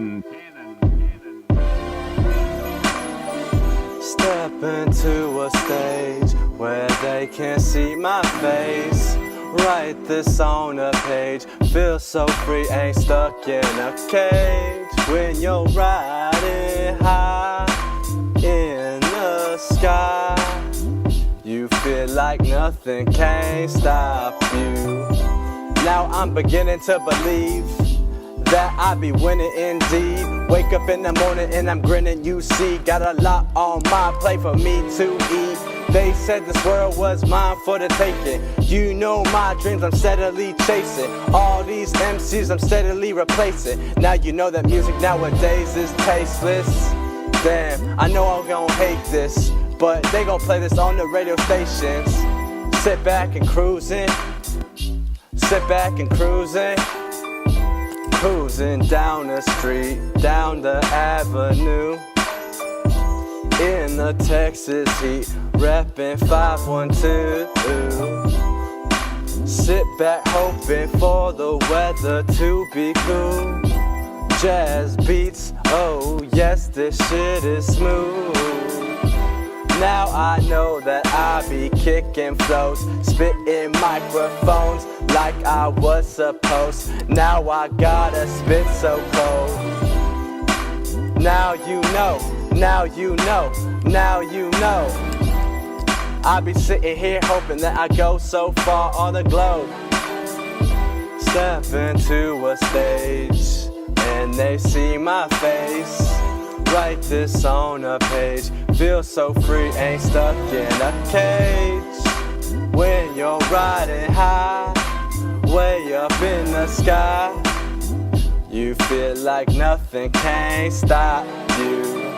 Cannon. Step into a stage where they can't see my face. Write this on a page. Feel so free, ain't stuck in a cage. When you're riding high in the sky, you feel like nothing can stop you. Now I'm beginning to believe that I be winning indeed. Wake up in the morning and I'm grinning, you see. Got a lot on my plate for me to eat. They said this world was mine for the taking. You know my dreams I'm steadily chasing. All these MCs I'm steadily replacing. Now you know that music nowadays is tasteless. Damn, I know I'm gonna hate this, but they gon' play this on the radio stations. Sit back and cruising. Sit back and cruising. Cruising down the street, down the avenue, in the Texas heat, reppin' 512. Sit back hoping for the weather to be cool. Jazz beats, oh yes, this shit is smooth. Now I know that I be kicking flows, spitting microphones like I was supposed. Now I gotta spit so cold. Now you know, now you know, now you know. I be sitting here hoping that I go so far on the globe. Step into a stage and they see my face. Write this on a page. Feel so free, ain't stuck in a cage. When you're riding high, way up in the sky, you feel like nothing can stop you.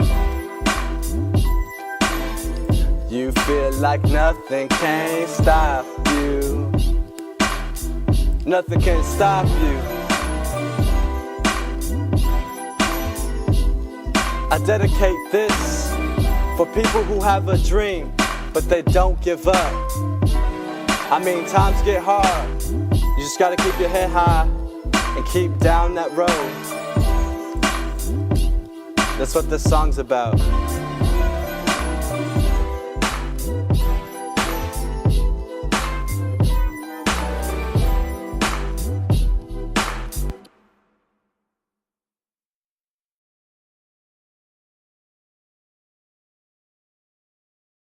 You feel like nothing can stop you. Nothing can stop you. I dedicate this for people who have a dream, but they don't give up. I mean, times get hard. You just gotta keep your head high and keep down that road. That's what this song's about.